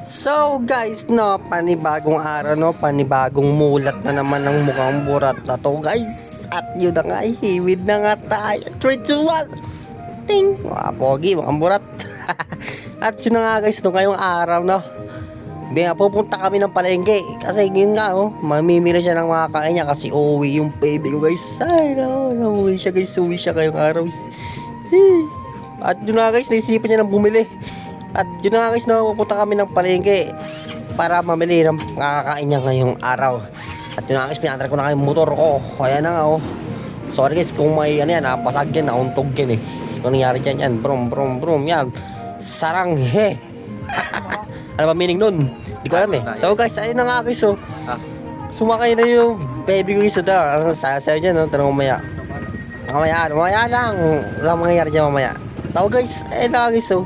So guys, no, panibagong araw, no, panibagong mulat na naman ng mukhang burat na to guys. At yun na nga, hiwid na nga tayo. 3, 2, 1 ting! Mga pogi, mukhang burat. At yun na nga guys, no, ngayong araw, no, pupunta kami ng palengke. Kasi yun nga, oh, mamimili siya ng mga kain niya kasi uuwi yung baby ko guys. Ay no, uuwi siya guys, uuwi siya ngayong araw. At yun na guys, naisipan niya ng bumili. At yun na nga guys, pupunta kami ng palengke para mamili ng makakain niya ngayong araw. At yun na guys, pinandar ko na yung motor ko. Kaya na nga, oh. Sorry guys kung may ano yan, napasag yan, nauntog yan eh. Kung nangyari dyan yan, brum brum brum yan. Sarang he. Ano ba meaning nun? Hindi ko alam eh. So guys, ayun na nga guys, oh. Sumakay na yung baby ko guys. Ano sasayo dyan, no? Tanong mamaya. Mamaya lang. Walang mangyayari dyan mamaya. So guys, ayun na nga guys, oh.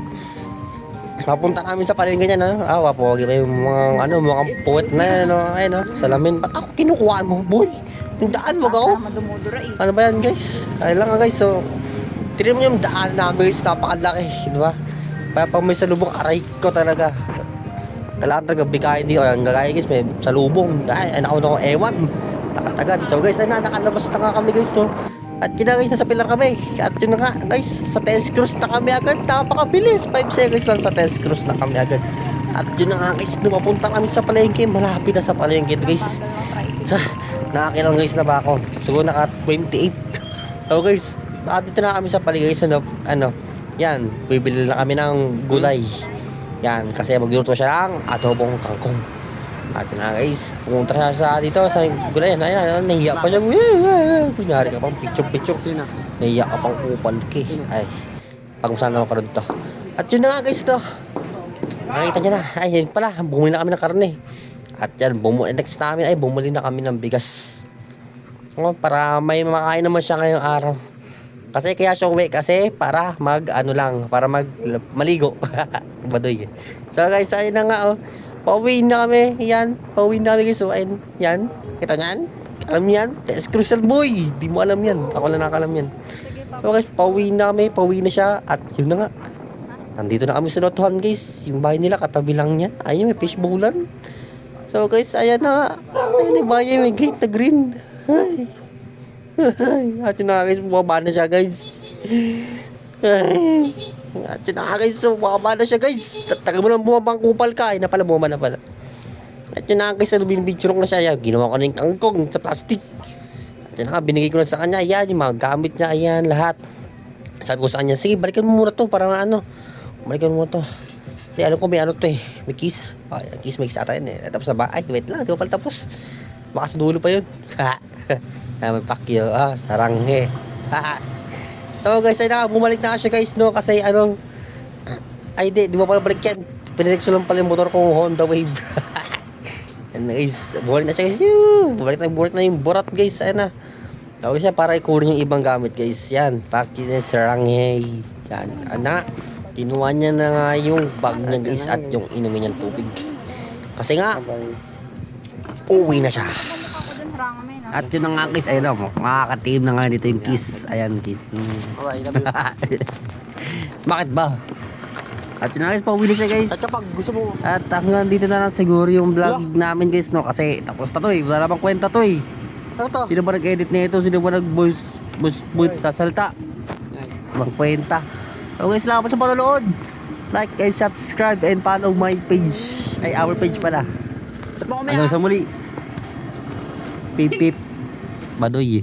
Papunta namin sa palengke niya, no? Wapogi pa yung mga, mga puwet na yan, no? Ayun, no? Salamin. Ba't ako kinukuhaan mo, boy? Yung daan mo, ako? Ano ba yan, guys? Ayun lang nga, guys. So, tirin mo yung daan namin, guys. Napakalaki, di ba? Kaya pag may salubong, aray ko talaga. Kailangan talaga bikayin dito. Ang gagaya, guys, may salubong. Ay, ako, ewan. Nakatagad. So, guys, ayun na, nakalabas na nga kami, guys, to. At yun na guys, nasa pilar kami. At yun na nga guys, sa test cruise na kami agad. Napakabilis, 5 seconds lang sa test cruise na kami agad. At yun na nga guys, mapunta kami sa palengke. Malapit na sa palengke guys. Nakakilang guys na ba ako? Siguro naka 28. So guys, dito na kami sa palengke guys. Yan, bibili na kami ng gulay. Yan, kasi magluto siya ng adobong kangkong. At na guys, pumunta siya sa dito sa gulayan. Ayun, nahiya pa siya. Kunyari ka pang picture. Nahiya ka pang kupal ki. Ay, pag saan naman ka rin to. At yun na nga guys to. Nakita niya na. Ay, yun pala, bumuli na kami ng karne. At yan, next namin ay bumuli na kami ng bigas. Para may makain naman siya ngayong araw. Kasi kaya siya uwi kasi para maligo. Badoy. So guys, ayun na nga oh. Pauwi na kami, yan. Pauwi na kami guys, so ayun, yan. Kita nyan? Alam yan? Test Crucial Boy. Di mo alam yan. Ako lang nakalam yan. So guys, pauwi na kami, pauwi na siya. At yun na nga. Nandito na kami sa Notohan guys. Yung bahay nila, katabi lang niya. Ayun, may fishbowlan. So guys, ayan na nga. Ayun yung bahay, may gate na green. Ay. At yun na nga guys, bumaba na siya guys. Ay. At yun na guys, so bumaba na siya guys. Tagal mo lang bumabang kupal ka. Ay na pala, bumaba na pala. At yun na guys, binibidyo na siya. Yan, ginawa ko na yung kangkong sa plastic. At yun na binigay ko na sa kanya. Ayan, yung mga gamit niya, ayan, lahat. Sabi ko sa kanya, sige, balikan mo muna to. Para balikan mo muna to. Hindi, alam ko may to eh. May kiss. Ay, kiss ata yun eh. Tapos na ba? Ay, wait lang, di ko pala tapos. Baka sa dulo pa yun. May pakyo. Sarang eh. So guys, ay bumalik na siya guys, no? Kasi ay di mo pala balik yan. Pinirekso lang pala yung motor ko, Honda Wave. And guys, bumalik na siya guys. Bumalik na yung burat guys. Ayun na. Tawag siya para ikunin yung ibang gamit guys. Yan, pakyo na sarangay. Yan, kinuha niya na nga yung bag niya guys at yung inumin niyang tubig. Kasi nga, uwi na siya. At yun na nga guys, ayun na, makaka-team na nga dito yung kiss. Ayan, kiss. Bakit ba? At yun na guys, pauwi na siya guys. At hanggang dito na lang siguro yung vlog namin guys, no? Kasi tapos na to eh, wala namang kwenta to eh. Sino ba nag-edit nito? Sino ba nag-voice sa salta? Walang kwenta. So guys, salamat sa panonood. Like and subscribe and follow my page. Ay, our page pala. Hanggang sa muli. Pip pip. Badoy.